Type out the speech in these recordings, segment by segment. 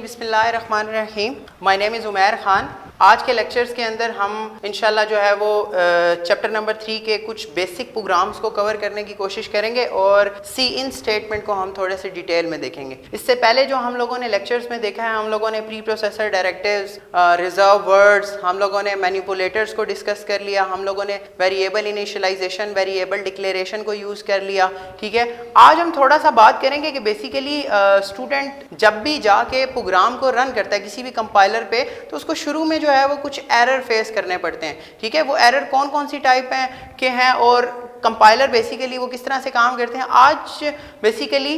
बिस्मिल्लाहिर्रहमानिर्रहीम। My name is Umair Khan. आज के लेक्चर्स के अंदर हम इंशाल्लाह जो है वो चैप्टर नंबर 3 के कुछ बेसिक प्रोग्राम्स को कवर करने की कोशिश करेंगे और सी इन स्टेटमेंट को हम थोड़े से डिटेल में देखेंगे। इससे पहले जो हम लोगों ने लेक्चर्स में देखा है, हम लोगों ने pre processor directives, reserve words, हम लोगों ने मैनिपुलेटर्स को डिस्कस कर लिया, हम लोगों ने वेरिएबल इनिशियलाइजेशन, वेरिएबल डिक्लेरेशन को यूज़ कर लिया। ठीक है, आज हम थोड़ा सा बात करेंगे कि बेसिकली स्टूडेंट जब भी जाके प्रोग्राम को रन करता है किसी भी कंपाइलर पे, तो उसको शुरू में जो है वो कुछ एरर फेस करने पड़ते हैं। ठीक है, वो एरर कौन कौन सी टाइप के हैं और कंपाइलर बेसिकली वो किस तरह से काम करते हैं। आज बेसिकली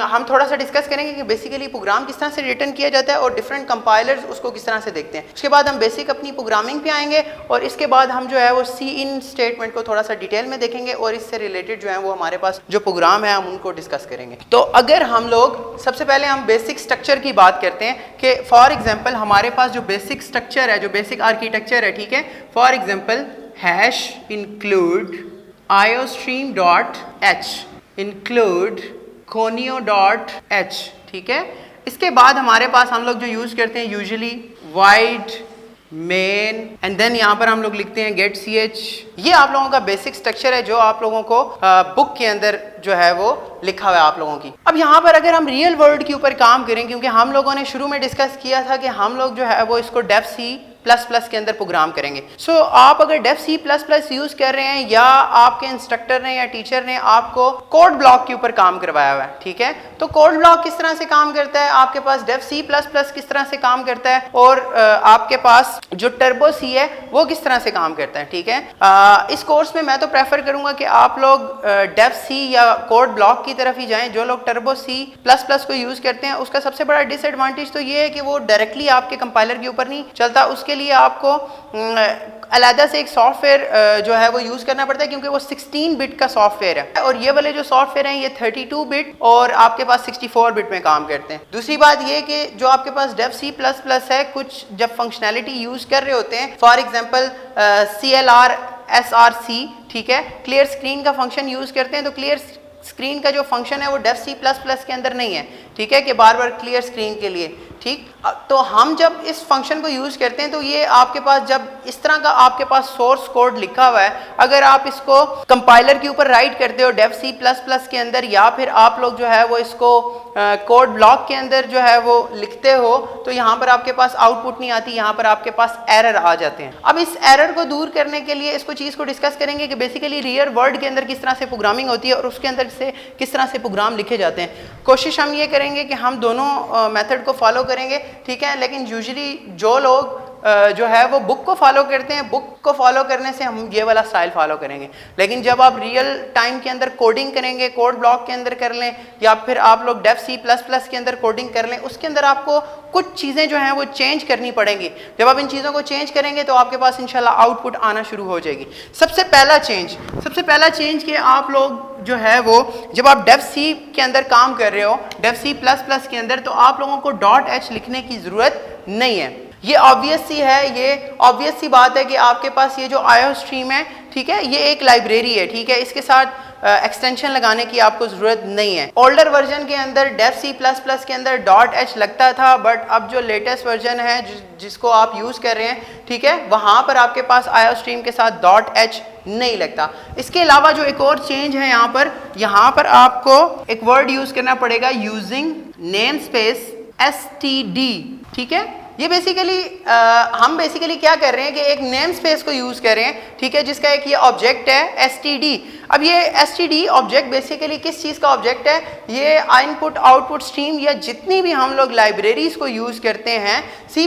हम थोड़ा सा डिस्कस करेंगे कि बेसिकली प्रोग्राम किस तरह से रिटर्न किया जाता है और डिफरेंट कंपाइलर्स उसको किस तरह से देखते हैं। उसके बाद हम बेसिक अपनी प्रोग्रामिंग पे आएंगे और इसके बाद हम जो है वो सी इन स्टेटमेंट को थोड़ा सा डिटेल में देखेंगे और इससे रिलेटेड जो है वो हमारे पास जो प्रोग्राम है हम उनको डिस्कस करेंगे। तो अगर हम लोग सबसे पहले हम बेसिक स्ट्रक्चर की बात करते हैं कि फॉर एग्जाम्पल हमारे पास जो बेसिक स्ट्रक्चर है, जो बेसिक आर्किटेक्चर है, ठीक है, for example hash include iostream.h include conio.h। ठीक है, इसके बाद हमारे पास हम लोग जो यूज करते हैं usually void main and then यहाँ पर हम लोग लिखते हैं गेट ch। ये आप लोगों का बेसिक स्ट्रक्चर है जो आप लोगों को बुक के अंदर जो है वो लिखा हुआ है आप लोगों की। अब यहाँ पर अगर हम रियल वर्ल्ड के ऊपर काम करें, क्योंकि हम लोगों ने शुरू में डिस्कस किया था कि हम लोग जो है वो इसको डेफ सी प्लस प्लस के अंदर प्रोग्राम करेंगे। सो आप अगर Dev C plus plus use कर रहे हैं या आपके इंस्ट्रक्टर ने या टीचर ने आपको कोड ब्लॉक के ऊपर काम करवाया हुआ है, ठीक है, तो कोड ब्लॉक किस तरह से काम करता है, आपके पास डेफ सी प्लस प्लस किस तरह से काम करता है और आपके पास जो टर्बो सी है वो किस तरह से काम करता है। ठीक है, इस कोर्स में मैं तो प्रेफर करूंगा कि आप लोग डेफ सी या कोड ब्लॉक की तरफ ही जाएं। जो लोग टर्बो सी प्लस प्लस को यूज करते हैं उसका सबसे बड़ा डिसएडवांटेज तो ये है कि वो डायरेक्टली आपके कंपाइलर के ऊपर नहीं चलता, उसके लिए आपको अलग से एक सॉफ्टवेयर जो है वो यूज करना पड़ता है, क्योंकि वो 16 बिट का सॉफ्टवेयर है और ये वाले जो सॉफ्टवेयर हैं ये 32 बिट और आपके पास 64 बिट में काम करते हैं। दूसरी बात ये कि जो आपके पास डेफ सी प्लस प्लस है, कुछ जब फंक्शनैलिटी यूज कर रहे होते हैं, फॉर एग्जांपल CLR SRC, ठीक है, क्लियर स्क्रीन का फंक्शन यूज करते हैं, तो क्लियर स्क्रीन का जो फंक्शन है वो डेफ सी प्लस प्लस के अंदर नहीं है। ठीक है, कि बार बार क्लियर स्क्रीन के लिए, ठीक, तो हम जब इस फंक्शन को यूज करते हैं तो ये आपके पास जब इस तरह का आपके पास सोर्स कोड लिखा हुआ है, अगर आप इसको कंपाइलर के ऊपर राइट करते हो डेफ सी प्लस प्लस के अंदर या फिर आप लोग जो है वो इसको कोड ब्लॉक के अंदर जो है वो लिखते हो, तो यहाँ पर आपके पास आउटपुट नहीं आती, यहाँ पर आपके पास एरर आ जाते हैं। अब इस एरर को दूर करने के लिए इसको चीज़ को डिस्कस करेंगे कि बेसिकली रियल वर्ल्ड के अंदर किस तरह से प्रोग्रामिंग होती है और उसके अंदर से किस तरह से प्रोग्राम लिखे जाते हैं। कोशिश हम ये करेंगे कि हम दोनों मेथड को फॉलो करेंगे, ठीक है, लेकिन यूजुअली जो लोग जो है वो बुक को फॉलो करते हैं, बुक को फॉलो करने से हम ये वाला स्टाइल फॉलो करेंगे। लेकिन जब आप रियल टाइम के अंदर कोडिंग करेंगे, कोड ब्लॉक के अंदर कर लें या फिर आप लोग डेफ सी प्लस प्लस के अंदर कोडिंग कर लें, उसके अंदर आपको कुछ चीज़ें जो हैं वो चेंज करनी पड़ेंगी। जब आप इन चीज़ों को चेंज करेंगे तो आपके पास इंशाल्लाह आउटपुट आना शुरू हो जाएगी। सबसे पहला चेंज कि आप लोग जो है वो जब आप डेफ सी के अंदर काम कर रहे हो, डेफ सी प्लस प्लस के अंदर, तो आप लोगों को .h लिखने की ज़रूरत नहीं है। ये ऑब्वियस सी बात है कि आपके पास ये जो iostream है, ठीक है, ये एक लाइब्रेरी है, ठीक है, इसके साथ एक्सटेंशन लगाने की आपको ज़रूरत नहीं है। ओल्डर वर्जन के अंदर डेफ सी प्लस प्लस के अंदर .h लगता था, बट अब जो लेटेस्ट वर्जन है जिसको आप यूज़ कर रहे हैं, ठीक है, वहाँ पर आपके पास iostream के साथ .h नहीं लगता। इसके अलावा जो एक और चेंज है यहाँ पर आपको एक वर्ड यूज़ करना पड़ेगा, यूजिंग नेम स्पेस std। ठीक है, ये हम बेसिकली क्या कर रहे हैं कि एक नेम स्पेस को यूज कर रहे हैं, ठीक है, जिसका एक ये ऑब्जेक्ट है std। अब ये std ऑब्जेक्ट बेसिकली किस चीज़ का ऑब्जेक्ट है, ये इनपुट आउटपुट स्ट्रीम या जितनी भी हम लोग लाइब्रेरीज को यूज करते हैं C++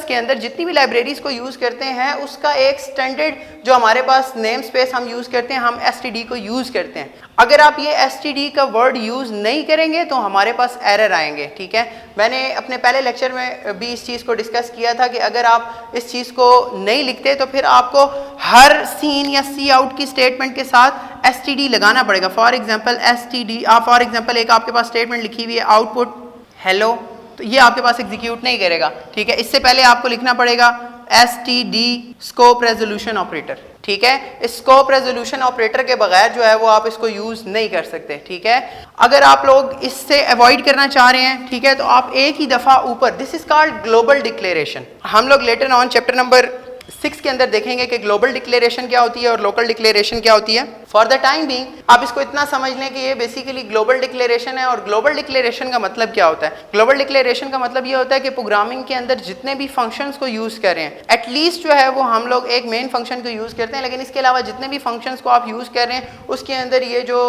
के अंदर, जितनी भी लाइब्रेरीज को यूज करते हैं उसका एक स्टैंडर्ड जो हमारे पास नेम स्पेस हम यूज करते हैं, हम std को यूज करते हैं। अगर आप ये std का वर्ड यूज नहीं करेंगे तो हमारे पास एरर आएंगे। ठीक है, मैंने अपने पहले लेक्चर में भी इस चीज़ को डिस्कस किया था कि अगर आप इस चीज़ को नहीं लिखते तो फिर आपको हर सीन या सी आउट की स्टेटमेंट के साथ std लगाना पड़ेगा। फॉर एग्जांपल एक आपके पास स्टेटमेंट लिखी हुई है आउटपुट हेलो, तो ये आपके पास एग्जीक्यूट नहीं करेगा। ठीक है, इससे पहले आपको लिखना पड़ेगा std स्कोप रेजोल्यूशन ऑपरेटर। ठीक है। स्कोप रेजोल्यूशन ऑपरेटर के बगैर जो है वो आप इसको यूज नहीं कर सकते, ठीक है। अगर आप लोग इससे अवॉइड करना चाह रहे हैं, ठीक है, तो आप एक ही दफा ऊपर, this is called global declaration. हम लोग लेटर ऑन चैप्टर नंबर 6 के अंदर देखेंगे कि ग्लोबल डिक्लेरेशन क्या होती है और लोकल डिक्लेरेशन क्या होती है। फॉर द टाइम बीइंग आप इसको इतना समझ लें कि ये बेसिकली ग्लोबल डिक्लेरेशन है। और ग्लोबल डिक्लेरेशन का मतलब क्या होता है? ग्लोबल डिक्लेरेशन का मतलब ये होता है कि प्रोग्रामिंग के अंदर जितने भी फंक्शंस को यूज कर रहे हैं, एटलीस्ट जो है वो हम लोग एक मेन फंक्शन को यूज करते हैं, लेकिन इसके अलावा जितने भी फंक्शंस को आप यूज कर रहे हैं उसके अंदर ये जो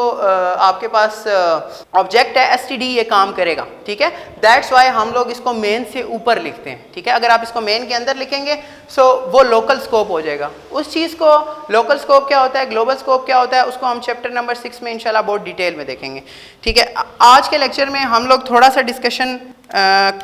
आपके पास ऑब्जेक्ट है एसटीडी ये काम करेगा, ठीक है। दैट्स वाई हम लोग इसको मेन से ऊपर लिखते हैं, ठीक है। अगर आप इसको मेन के अंदर लिखेंगे सो वो लोकल स्कोप हो जाएगा। उस चीज़ को लोकल स्कोप क्या होता है, ग्लोबल स्कोप क्या होता है, उसको हम चैप्टर नंबर 6 में इंशाल्लाह बहुत डिटेल में देखेंगे, ठीक है। आज के लेक्चर में हम लोग थोड़ा सा डिस्कशन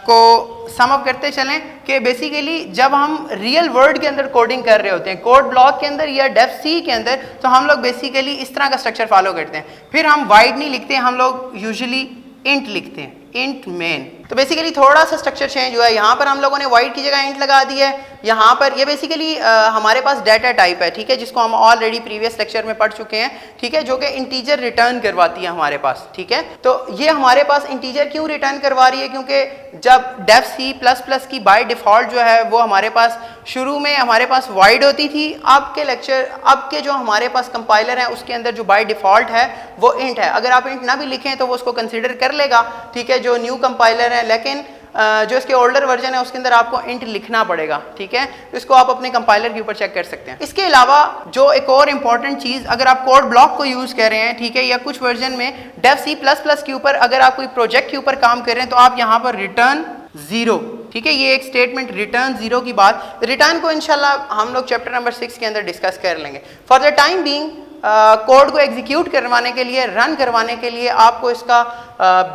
को सम अप करते चलें कि बेसिकली जब हम रियल वर्ल्ड के अंदर कोडिंग कर रहे होते हैं, कोड ब्लॉक के अंदर या डेफ सी के अंदर, तो हम लोग बेसिकली इस तरह का स्ट्रक्चर फॉलो करते हैं। फिर हम वाइड नहीं लिखते हैं, हम लोग यूजुअली इंट लिखते हैं, इंट मेन। तो बेसिकली थोड़ा सा स्ट्रक्चर चेंज हुआ है। यहाँ पर हम लोगों ने वाइड की जगह इंट लगा दी है। यहाँ पर ये बेसिकली हमारे पास डाटा टाइप है, ठीक है, जिसको हम ऑलरेडी प्रीवियस लेक्चर में पढ़ चुके हैं, ठीक है, जो कि इंटीजर रिटर्न करवाती है हमारे पास, ठीक है। तो ये हमारे पास इंटीजर क्यों रिटर्न करवा रही है? क्योंकि जब डेफ सी प्लस प्लस की बाय डिफॉल्ट जो है वो हमारे पास शुरू में हमारे पास वाइड होती थी। अब के जो हमारे पास कंपाइलर है उसके अंदर जो बाय डिफॉल्ट है वो इंट है। अगर आप इंट ना भी लिखें तो वो उसको कंसिडर कर लेगा, ठीक है, जो न्यू कंपाइलर है, लेकिन जो इसके ओल्डर वर्जन है उसके अंदर आपको इंट लिखना पड़ेगा, ठीक है। इसको आप अपने कंपाइलर के ऊपर चेक कर सकते हैं। इसके अलावा जो एक और इंपॉर्टेंट चीज़, अगर आप कोड ब्लॉक को यूज़ कर रहे हैं, ठीक है, या कुछ वर्जन में डेफ सी प्लस प्लस के ऊपर अगर आप कोई प्रोजेक्ट के ऊपर काम कर रहे हैं तो आप यहाँ पर रिटर्न 0, ठीक है, ये एक स्टेटमेंट रिटर्न 0 की बात, रिटर्न को इंशाल्लाह हम लोग चैप्टर नंबर 6 के अंदर डिस्कस कर लेंगे। For the time being code को एग्जीक्यूट करवाने के लिए, रन करवाने के लिए आपको इसका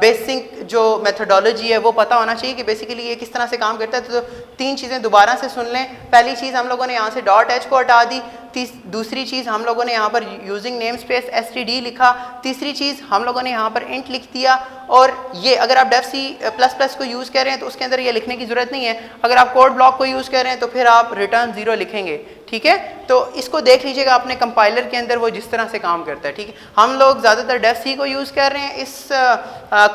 बेसिक जो मेथोडोलॉजी है वो पता होना चाहिए कि बेसिकली ये किस तरह से काम करता है। तो 3 चीज़ें दोबारा से सुन लें। पहली चीज़ हम लोगों ने यहाँ से .h को हटा दी। दूसरी चीज़ हम लोगों ने यहाँ पर यूजिंग नेम स्पेस std लिखा। तीसरी चीज़ हम लोगों ने यहाँ पर इंट लिख दिया। और ये अगर आप डेफ सी प्लस प्लस को यूज़ कर रहे हैं तो उसके अंदर ये लिखने की ज़रूरत नहीं है। अगर आप कोड ब्लॉक को यूज़ कर रहे हैं तो फिर आप रिटर्न 0 लिखेंगे, ठीक है। तो इसको देख लीजिएगा अपने कंपाइलर के अंदर वो जिस तरह से काम करता है, ठीक है। हम लोग ज़्यादातर डेफ सी को यूज़ कर रहे हैं इस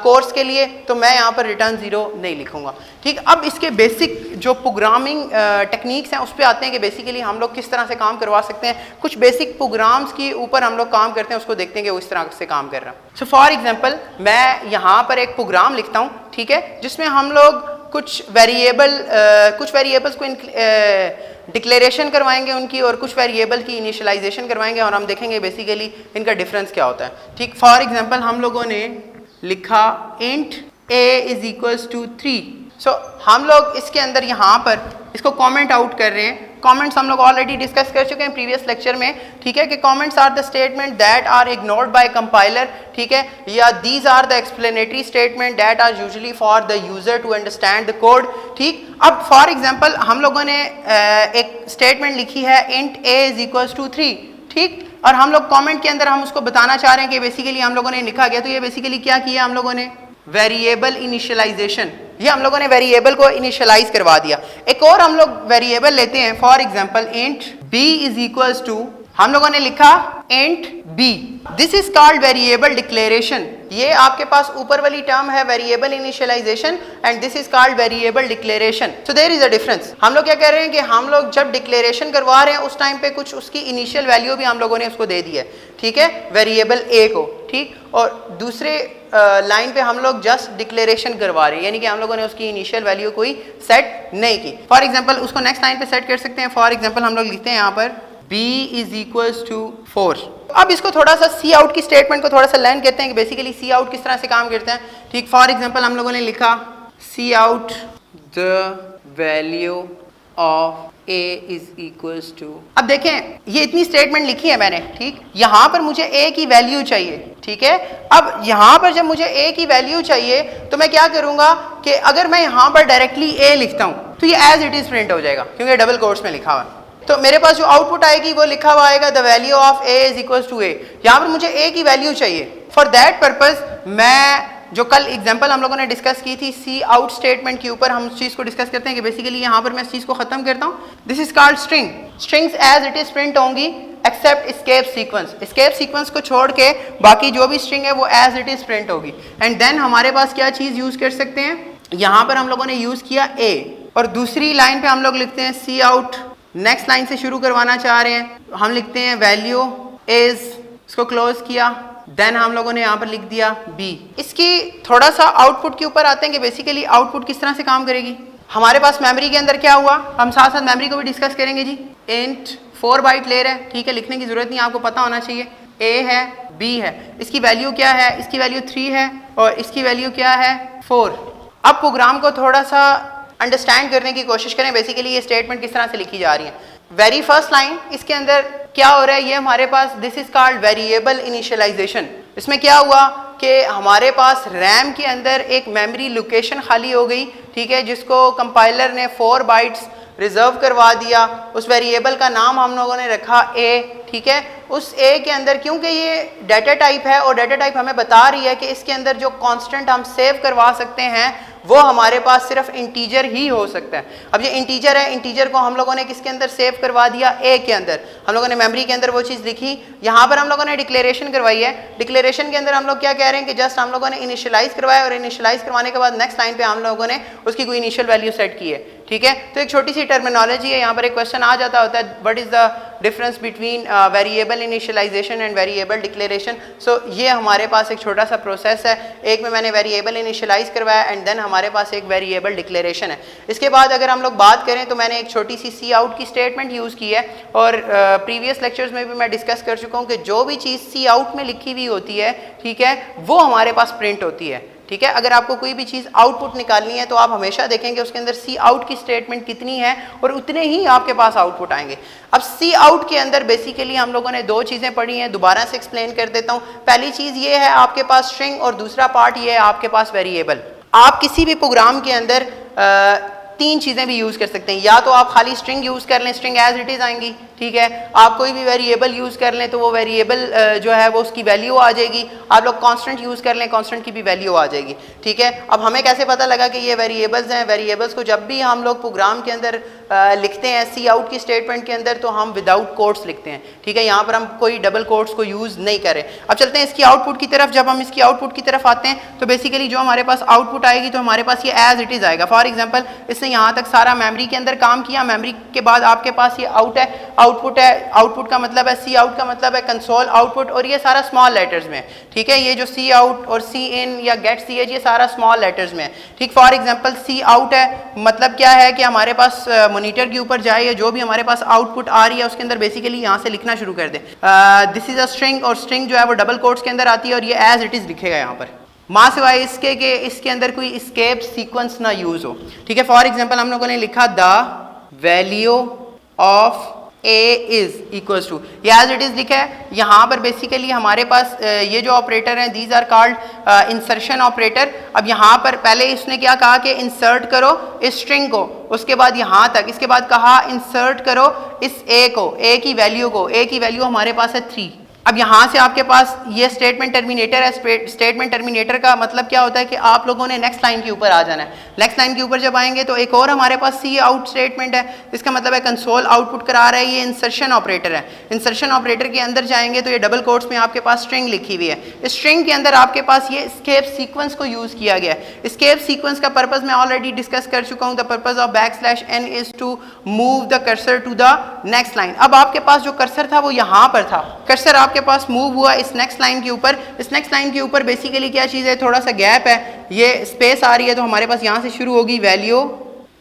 कोर्स के लिए, तो मैं यहाँ पर रिटर्न 0 नहीं लिखूंगा, ठीक। अब इसके बेसिक जो प्रोग्रामिंग टेक्निक्स हैं उस पर आते हैं कि बेसिकली हम लोग किस तरह से काम करवा सकते हैं। कुछ बेसिक प्रोग्राम्स के ऊपर हम लोग काम करते हैं, उसको देखते हैं कि वो इस तरह से काम कर रहा है। सो फॉर एग्जांपल मैं यहाँ पर एक प्रोग्राम लिखता हूँ, ठीक है, जिसमें हम लोग कुछ वेरिएबल्स को डिक्लेरेशन करवाएंगे उनकी, और कुछ वेरिएबल की इनिशियलाइजेशन करवाएंगे, और हम देखेंगे बेसिकली इनका डिफरेंस क्या होता है, ठीक। फॉर एग्जांपल हम लोगों ने लिखा int a is equals to 3। So हम लोग इसके अंदर यहाँ पर इसको कमेंट आउट कर रहे हैं। कमेंट्स हम लोग ऑलरेडी डिस्कस कर चुके हैं प्रीवियस लेक्चर में, ठीक है, कि comments are the statement that are ignored by compiler, ठीक है, या these are the explanatory statement that are usually for the user to understand the code, ठीक। अब फॉर एग्जांपल हम लोगों ने एक स्टेटमेंट लिखी है int a is equals to 3, ठीक, और हम लोग कमेंट के अंदर हम उसको बताना चाह रहे हैं कि बेसिकली हम लोगों ने लिखा गया। तो ये बेसिकली क्या किया हम लोगों ने, वेरिएबल इनिशियलाइजेशन, ये हम लोगों ने वेरिएबल को इनिशियलाइज करवा दिया। एक और हम लोग वेरिएबल लेते हैं, for example int b is equals to, हम लोगों ने लिखा int b। This is called variable declaration. ये आपके पास ऊपर वाली टर्म है variable initialisation, and this is called variable declaration. So there is a difference. हम लोग क्या कर रहे हैं कि हम लोग जब डिक्लेरेशन करवा रहे हैं उस टाइम पे कुछ उसकी इनिशियल वैल्यू भी हम लोगों ने उसको दे दी है, ठीक है, वेरिएबल a को, ठीक, और दूसरे लाइन पे हम लोग जस्ट डिक्लेरेशन करवा रहे हैं, यानी कि हम लोगों ने उसकी इनिशियल वैल्यू कोई सेट नहीं की। फॉर एग्जांपल उसको नेक्स्ट लाइन पे सेट कर सकते हैं। फॉर एग्जांपल हम लोग लिखते हैं यहाँ पर b इज इक्वल्स टू 4। अब इसको थोड़ा सा सी आउट की स्टेटमेंट को थोड़ा सा लर्न करते हैं कि बेसिकली सी आउट किस तरह से काम करते हैं, ठीक। फॉर एग्जांपल हम लोगों ने लिखा cout the value of a is equals to. अब देखें ये इतनी स्टेटमेंट लिखी है मैंने, ठीक, यहाँ पर मुझे a की वैल्यू चाहिए, ठीक है। अब यहाँ पर जब मुझे a की वैल्यू चाहिए तो मैं क्या करूँगा कि अगर मैं यहाँ पर डायरेक्टली a लिखता हूँ तो ये एज इट इज प्रिंट हो जाएगा, क्योंकि डबल कोट्स में लिखा हुआ है। तो मेरे पास जो आउटपुट आएगी वो लिखा हुआ आएगा the value of a is equals to a। यहाँ पर मुझे a की वैल्यू चाहिए। फॉर दैट पर्पज मैं जो कल एग्जांपल हम लोगों ने डिस्कस की थी सी आउट स्टेटमेंट के ऊपर, हम उस चीज़ को डिस्कस करते हैं कि बेसिकली यहाँ पर मैं इस चीज़ को ख़त्म करता हूँ। This is called string. Strings as it is print होंगी except escape sequence. Escape sequence को छोड़ के बाकी जो भी स्ट्रिंग है वो एज इट इज प्रिंट होगी। एंड देन हमारे पास क्या चीज़ यूज़ कर सकते हैं, यहाँ पर हम लोगों ने यूज़ किया ए, और दूसरी लाइन पे हम लोग लिखते हैं सी आउट। नेक्स्ट लाइन से शुरू करवाना चाह रहे हैं, हम लिखते हैं वैल्यू इज, इसको क्लोज किया, देन हम लोगों ने यहाँ पर लिख दिया बी। इसकी थोड़ा सा आउटपुट के ऊपर आते हैं कि बेसिकली आउटपुट किस तरह से काम करेगी। हमारे पास मेमोरी के अंदर क्या हुआ, हम साथ साथ मेमोरी को भी डिस्कस करेंगे जी। इंट 4 बाइट ले रहा है, ठीक है, लिखने की जरूरत नहीं, आपको पता होना चाहिए। ए है, बी है, इसकी वैल्यू क्या है, इसकी वैल्यू 3 है और इसकी वैल्यू क्या है 4। अब प्रोग्राम को थोड़ा सा अंडरस्टैंड करने की कोशिश करें, बेसिकली ये स्टेटमेंट किस तरह से लिखी जा रही है। वेरी फर्स्ट लाइन, इसके अंदर क्या हो रहा है, ये हमारे पास this is called variable initialisation. इसमें क्या हुआ कि हमारे पास रैम के अंदर एक मेमोरी लोकेशन खाली हो गई, ठीक है, जिसको कंपाइलर ने 4 बाइट्स रिजर्व करवा दिया। उस वेरिएबल का नाम हम लोगों ने रखा ए, ठीक है। उस ए के अंदर क्योंकि ये डाटा टाइप है और डाटा टाइप हमें बता रही है कि इसके अंदर जो कांस्टेंट हम सेव करवा सकते हैं वो हमारे पास सिर्फ इंटीजर ही हो सकता है। अब ये इंटीजर है, इंटीजर को हम लोगों ने किसके अंदर सेव करवा दिया, ए के अंदर। हम लोगों ने मेमोरी के अंदर वो चीज़ लिखी। यहाँ पर हम लोगों ने डिक्लेरेशन करवाई है। डिक्लेरेशन के अंदर हम लोग क्या कह रहे हैं कि जस्ट हम लोगों ने इनिशियलाइज करवाया और इनिशियलाइज करवाने के बाद नेक्स्ट लाइन पे हम लोगों ने उसकी कोई इनिशियल वैल्यू सेट की है, ठीक है। तो एक छोटी सी टर्मिनोलॉजी है, यहाँ पर एक क्वेश्चन आ जाता होता है, what is the difference between variable initialisation and variable declaration. So ये हमारे पास एक छोटा सा प्रोसेस है। एक में मैंने वेरिएबल इनिशियलाइज करवाया एंड देन हमारे पास एक वेरिएबल डिक्लेरेशन है। इसके बाद अगर हम लोग बात करें तो मैंने एक छोटी सी सी आउट की स्टेटमेंट यूज़ की है और प्रीवियस लेक्चर्स में भी मैं डिस्कस कर चुका हूँ कि जो भी चीज़ सी आउट में लिखी हुई होती है, ठीक है, वो हमारे पास प्रिंट होती है, ठीक है। अगर आपको कोई भी चीज़ आउटपुट निकालनी है तो आप हमेशा देखेंगे उसके अंदर सी आउट की स्टेटमेंट कितनी है और उतने ही आपके पास आउटपुट आएंगे। अब सी आउट के अंदर बेसिकली हम लोगों ने 2 चीज़ें पढ़ी हैं, दोबारा से एक्सप्लेन कर देता हूँ। पहली चीज़ ये है आपके पास स्ट्रिंग और दूसरा पार्ट ये है आपके पास वेरिएबल। आप किसी भी प्रोग्राम के अंदर 3 चीज़ें भी यूज़ कर सकते हैं। या तो आप खाली स्ट्रिंग यूज़ कर लें, स्ट्रिंग एज इट इज़ आएंगी, ठीक है। आप कोई भी वेरिएबल यूज़ कर लें तो वो वेरिएबल जो है वो उसकी वैल्यू आ जाएगी। आप लोग कांस्टेंट यूज़ कर लें, कांस्टेंट की भी वैल्यू आ जाएगी, ठीक है। अब हमें कैसे पता लगा कि ये वेरिएबल्स हैं? वेरिएबल्स को जब भी हम लोग प्रोग्राम के अंदर लिखते हैं सी आउट की स्टेटमेंट के अंदर तो हम विदाउट कोट्स लिखते हैं, ठीक है। यहाँ पर हम कोई डबल कोट्स को यूज़ नहीं करें। अब चलते हैं इसकी आउटपुट की तरफ। जब हम इसकी आउटपुट की तरफ आते हैं तो बेसिकली जो हमारे पास आउटपुट आएगी तो हमारे पास ये एज इट इज़ आएगा। फॉर एग्जाम्पल इसने यहाँ तक सारा मेमोरी के अंदर काम किया, मेमोरी के बाद आपके पास ये आउट है, आउटपुट है। आउटपुट का मतलब है सी आउट का मतलब है कंसोल आउटपुट और ये सारा स्मॉल लेटर्स में, ठीक है। ये जो सी आउट और सी इन या गेट सी एच ये सारा स्मॉल लेटर्स में है, ठीक। फॉर एग्जांपल सी आउट है मतलब क्या है कि हमारे पास मॉनिटर के ऊपर जाए या जो भी हमारे पास आउटपुट आ रही है उसके अंदर बेसिकली यहाँ से लिखना शुरू कर दे दिस इज अ स्ट्रिंग, और स्ट्रिंग जो है वो डबल कोट्स के अंदर आती है और ये एज इट इज लिखेगा यहाँ पर, माँ सिवाय इसके कि इसके अंदर कोई एस्केप सीक्वेंस ना यूज हो, ठीक है। फॉर एग्जांपल हम लोगों ने लिखा the value of a is equals to, ये एज इट इज लिखा है। यहाँ पर बेसिकली हमारे पास ये जो ऑपरेटर हैं these are called insertion operator. अब यहाँ पर पहले इसने क्या कहा कि इंसर्ट करो इस स्ट्रिंग को, उसके बाद यहाँ तक, इसके बाद कहा इंसर्ट करो इस ए को, ए की वैल्यू को। ए की वैल्यू हमारे पास है 3। अब यहाँ से आपके पास ये स्टेटमेंट टर्मिनेटर है। स्टेटमेंट टर्मिनेटर का मतलब क्या होता है कि आप लोगों ने नेक्स्ट लाइन के ऊपर आ जाना है। नेक्स्ट लाइन के ऊपर जब आएंगे तो एक और हमारे पास सी आउट स्टेटमेंट है, इसका मतलब है कंसोल आउटपुट करा रहा है। ये इंसर्शन ऑपरेटर है। इंसर्शन ऑपरेटर के अंदर जाएंगे तो ये डबल कोट्स में आपके पास स्ट्रिंग लिखी हुई है। इस स्ट्रिंग के अंदर आपके पास ये एस्केप सीक्वेंस को यूज किया गया है। एस्केप सीक्वेंस का पर्पस मैं ऑलरेडी डिस्कस कर चुका हूँ। The purpose of \n is to move the cursor to the next line. अब आपके पास जो कर्सर था वो यहाँ पर था, कर्सर आपके पास मूव हुआ इस नेक्स्ट लाइन के ऊपर। इस नेक्स्ट लाइन के ऊपर बेसिकली क्या चीज़ है, थोड़ा सा गैप है, ये स्पेस आ रही है तो हमारे पास यहाँ से शुरू होगी वैल्यू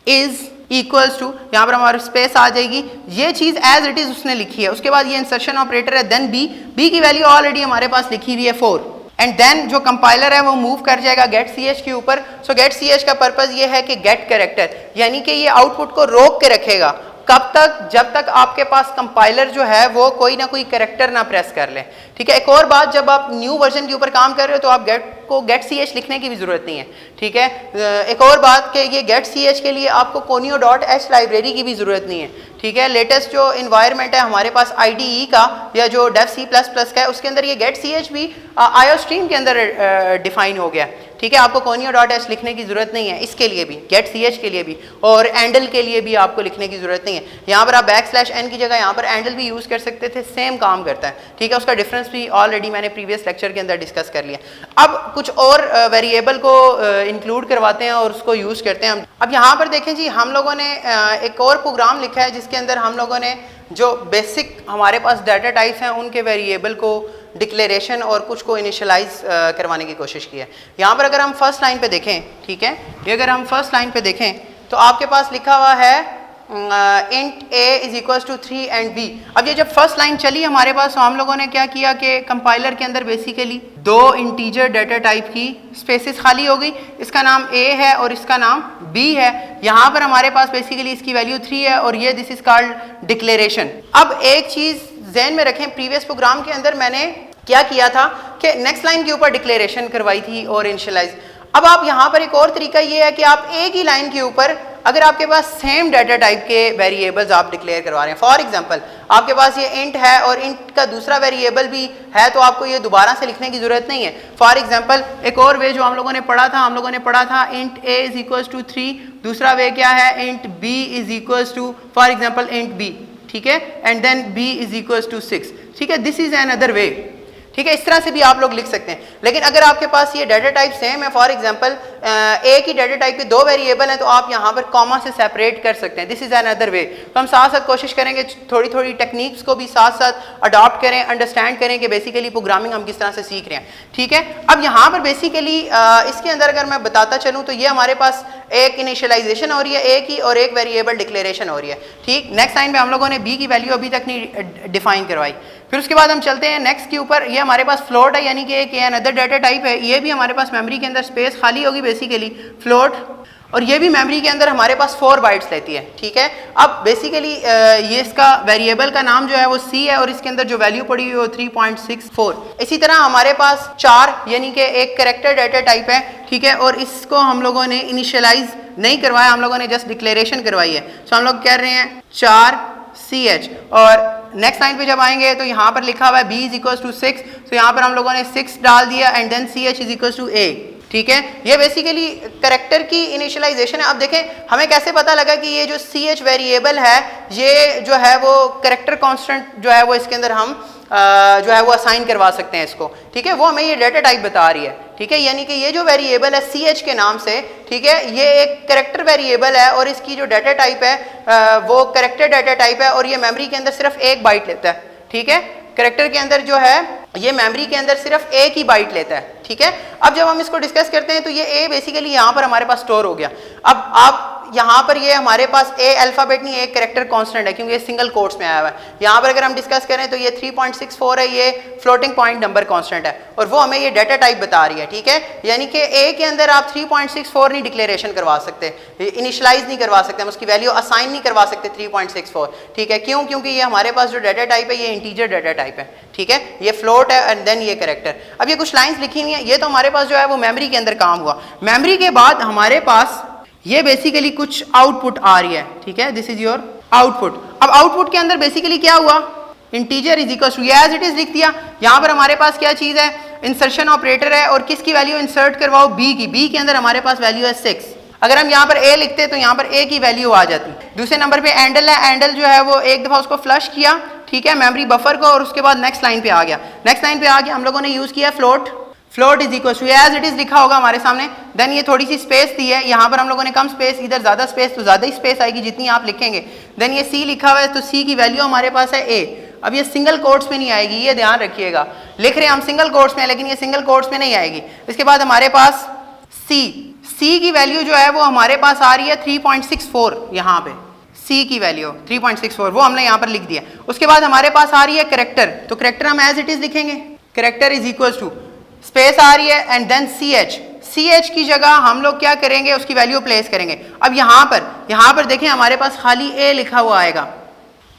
इज इक्वल्स टू, यहाँ पर हमारे स्पेस आ जाएगी। ये चीज़ एज इट इज उसने लिखी है। उसके बाद ये इंसर्शन ऑपरेटर है, देन बी की वैल्यू ऑलरेडी हमारे पास लिखी हुई है 4, एंड देन जो कंपाइलर है वो मूव कर जाएगा गेट सी एच के ऊपर। सो गेट सी एच का पर्पज ये है कि गेट कैरेक्टर, यानी कि ये आउटपुट को रोक के रखेगा। कब तक? जब तक आपके पास कंपाइलर जो है वो कोई ना कोई कैरेक्टर ना प्रेस कर ले, ठीक है। एक और बात, जब आप न्यू वर्जन के ऊपर काम कर रहे हो तो आप गेट सी एच लिखने की भी जरूरत नहीं है, ठीक है। एक और बात कि ये गेट सी एच के लिए आपको conio.h लाइब्रेरी की भी जरूरत नहीं है, ठीक है। लेटेस्ट जो इन्वायरमेंट है हमारे पास IDE का या जो डेव C++ का है उसके अंदर ये गेट सी एच भी IOStream के अंदर डिफाइन हो गया, ठीक है, आपको कोनियो डॉट एच लिखने की जरूरत नहीं है, इसके लिए भी गेट सी एच के लिए भी और एंडल के लिए भी आपको लिखने की जरूरत नहीं है। यहाँ पर आप \n की जगह यहाँ पर एंडल भी यूज कर सकते थे, सेम काम करता है, ठीक है। उसका डिफरेंस भी ऑलरेडी मैंने प्रीवियस लेक्चर के अंदर डिस्कस कर लिया। अब कुछ और वेरिएबल को इंक्लूड करवाते हैं और उसको यूज करते हैं। अब यहाँ पर देखें जी, हम लोगों ने एक और प्रोग्राम लिखा है जिसके अंदर हम लोगों ने जो बेसिक हमारे पास डाटा टाइप्स हैं उनके वेरिएबल को डिक्लेरेशन और कुछ को इनिशियलाइज करवाने की कोशिश की है। यहाँ पर अगर हम फर्स्ट लाइन पे देखें, ठीक है, ये अगर हम फर्स्ट लाइन पे देखें तो आपके पास लिखा हुआ है int a is equal to 3 and b। अब ये जब फर्स्ट लाइन चली हमारे पास तो हम लोगों ने क्या किया कि कंपाइलर के अंदर बेसिकली दो इंटीजर डाटा टाइप की स्पेसेस खाली हो गई, इसका नाम a है और इसका नाम b है। यहाँ पर हमारे पास बेसिकली इसकी वैल्यू 3 है और ये दिस इज कॉल्ड डिक्लेरेशन। अब एक चीज ज़हन में रखें, प्रीवियस प्रोग्राम के अंदर मैंने क्या किया था कि नेक्स्ट लाइन के ऊपर डिक्लेरेशन करवाई थी और इनिशियलाइज। अब आप यहाँ पर एक और तरीका ये है कि आप एक ही लाइन के ऊपर अगर आपके पास सेम डाटा टाइप के वेरिएबल्स आप डिक्लेयर करवा रहे हैं, फॉर एग्जांपल आपके पास ये इंट है और इंट का दूसरा वेरिएबल भी है, तो आपको ये दोबारा से लिखने की जरूरत नहीं है। फॉर एग्जांपल एक और वे जो हम लोगों ने पढ़ा था, हम लोगों ने पढ़ा था int a is equal to 3, दूसरा वे क्या है int b is equal to for example int b, ठीक है, and then b is equal to 6, ठीक है, this is another way, ठीक है। इस तरह से भी आप लोग लिख सकते हैं। लेकिन अगर आपके पास ये डाटा टाइप सेम है, फॉर एग्जांपल एक ही डाटा टाइप के दो वेरिएबल हैं, तो आप यहाँ पर कॉमा से सेपरेट कर सकते हैं, दिस इज एन अदर वे। तो हम साथ साथ कोशिश करेंगे थोड़ी थोड़ी टेक्निक्स को भी साथ साथ अडॉप्ट करें, अंडरस्टैंड करें कि बेसिकली प्रोग्रामिंग हम किस तरह से सीख रहे हैं, ठीक है। अब यहाँ पर बेसिकली इसके अंदर अगर मैं बताता चलूँ तो ये हमारे पास एक इनिशियलाइजेशन हो रही है एक ही और एक वेरिएबल डिक्लेरेशन हो रही है, ठीक। नेक्स्ट लाइन में हम लोगों ने b की वैल्यू अभी तक नहीं डिफाइन करवाई। फिर उसके बाद हम चलते हैं नेक्स्ट के ऊपर, ये हमारे पास फ्लोट है, यानी कि एक अनदर डाटा टाइप है, ये भी हमारे पास मेमोरी के अंदर स्पेस खाली होगी बेसिकली फ्लोट, और ये भी मेमोरी के अंदर हमारे पास 4 बाइट्स लेती है, ठीक है। अब बेसिकली ये इसका वेरिएबल का नाम जो है वो c है और इसके अंदर जो वैल्यू पड़ी हुई है वो 3.64। इसी तरह हमारे पास 4 यानी कि एक कैरेक्टर डाटा टाइप है, ठीक है, और इसको हम लोगों ने इनिशियलाइज नहीं करवाया, हम लोगों ने जस्ट डिक्लेरेशन करवाई है। तो हम लोग कह रहे हैं 4ch, और नेक्स्ट लाइन पे जब आएंगे तो यहाँ पर लिखा हुआ है b इज इक्वल टू 6, तो यहाँ पर हम लोगों ने 6 डाल दिया and then ch is equal to a, ठीक है। ये बेसिकली करेक्टर की इनिशियलाइजेशन है। अब देखें हमें कैसे पता लगा कि ये जो ch वेरिएबल है ये जो है वो करेक्टर कांस्टेंट जो है वो इसके अंदर हम जो है वो असाइन करवा सकते हैं इसको, ठीक है, वो हमें ये डाटा टाइप बता रही है, ठीक है। यानी कि ये जो वेरिएबल है ch के नाम से, ठीक है, ये एक करेक्टर वेरिएबल है और इसकी जो डाटा टाइप है वो करेक्टर डाटा टाइप है और ये मेमोरी के अंदर सिर्फ 1 बाइट लेता है, ठीक है। करेक्टर के अंदर जो है ये मेमोरी के अंदर सिर्फ 1 ही बाइट लेता है, ठीक है। अब जब हम इसको डिस्कस करते हैं तो ये a बेसिकली यहाँ पर हमारे पास स्टोर हो गया। अब आप यहाँ पर ये हमारे पास a अल्फाबेट नहीं, एक कैरेक्टर कांस्टेंट है क्योंकि ये सिंगल कोट्स में आया हुआ है। यहाँ पर अगर हम डिस्कस करें तो ये 3.64 है, ये फ्लोटिंग पॉइंट नंबर कांस्टेंट है और वो हमें ये डाटा टाइप बता रही है, ठीक है। यानी कि a के अंदर आप 3.64 नहीं डिक्लेरेशन करवा सकते, इनिशियलाइज नहीं करवा सकते, हम उसकी वैल्यू असाइन नहीं करवा सकते 3.64, ठीक है। क्यों? क्योंकि ये हमारे पास जो डाटा टाइप है ये इंटीजर डाटा टाइप है, ठीक है, ये फ्लोट है एंड देन ये कैरेक्टर। अब ये कुछ लाइंस लिखी हुई हैं, ये तो हमारे पास जो है वो मेमोरी के अंदर काम हुआ। मेमोरी के बाद हमारे पास ये बेसिकली कुछ आउटपुट आ रही है, ठीक है, दिस इज योर आउटपुट। अब आउटपुट के अंदर बेसिकली क्या हुआ, integer is equal to as it is लिख दिया। यहाँ पर हमारे पास क्या चीज है, इंसर्शन ऑपरेटर है और किसकी वैल्यू इंसर्ट करवाओ, b की। b के अंदर हमारे पास वैल्यू है 6। अगर हम यहाँ पर a लिखते तो यहाँ पर a की वैल्यू आ जाती। दूसरे नंबर पे एंडल है, एंडल जो है वो एक दफा उसको फ्लश किया, ठीक है, मेमोरी बफर को, और उसके बाद नेक्स्ट लाइन पे आ गया। नेक्स्ट लाइन पे आ गया हम लोगों ने यूज किया float, float is equal to as it is लिखा होगा हमारे सामने। देन ये थोड़ी सी स्पेस दी है, यहाँ पर हम लोगों ने कम स्पेस, इधर ज्यादा स्पेस, तो ज्यादा ही स्पेस आएगी जितनी आप लिखेंगे। देन ये c लिखा हुआ है तो c की वैल्यू हमारे पास है a। अब ये सिंगल कोट्स में नहीं आएगी, ये ध्यान रखिएगा, लिख रहे हैं हम सिंगल कोट्स में लेकिन ये सिंगल कोट्स में नहीं आएगी। इसके बाद हमारे पास c की वैल्यू जो है वो हमारे पास आ रही है 3.64, यहाँ पे c की वैल्यू 3.64 वो हमने यहाँ पर लिख दिया। उसके बाद हमारे पास आ रही है करेक्टर, तो करेक्टर हम एज इट इज लिखेंगे, character is equal to space आ रही है एंड देन ch की जगह हम लोग क्या करेंगे, उसकी वैल्यू प्लेस करेंगे। अब यहाँ पर देखें हमारे पास खाली a लिखा हुआ आएगा,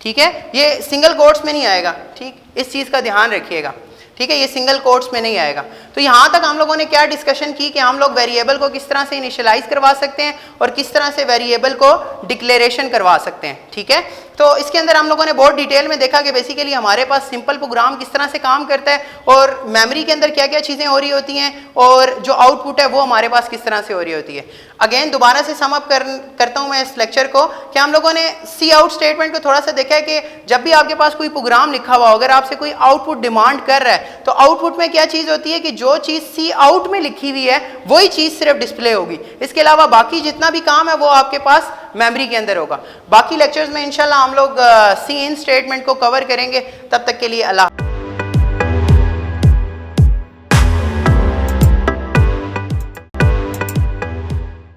ठीक है, ये सिंगल कोट्स में नहीं आएगा, ठीक, इस चीज का ध्यान रखिएगा, ठीक है, ये सिंगल कोट्स में नहीं आएगा। तो यहाँ तक हम लोगों ने क्या डिस्कशन की कि हम लोग वेरिएबल को किस तरह से इनिशियलाइज करवा सकते हैं और किस तरह से वेरिएबल को डिक्लेरेशन करवा सकते हैं, ठीक है। तो इसके अंदर हम लोगों ने बहुत डिटेल में देखा कि बेसिकली हमारे पास सिंपल प्रोग्राम किस तरह से काम करता है और मेमोरी के अंदर क्या क्या चीज़ें हो रही होती हैं और जो आउटपुट है वो हमारे पास किस तरह से हो रही होती है। अगेन दोबारा से सम अप करता हूं मैं इस लेक्चर को कि हम लोगों ने सी आउट स्टेटमेंट को थोड़ा सा देखा है कि जब भी आपके पास कोई प्रोग्राम लिखा हुआ अगर आपसे कोई आउटपुट डिमांड कर रहा है तो आउटपुट में क्या चीज़ होती है कि जो चीज़ सी आउट में लिखी हुई है वही चीज़ सिर्फ डिस्प्ले होगी, इसके अलावा बाकी जितना भी काम है वो आपके पास मेमोरी के अंदर होगा। बाकी लेक्चर्स में इंशाल्लाह हम लोग सी इन स्टेटमेंट को कवर करेंगे। तब तक के लिए अल्लाह।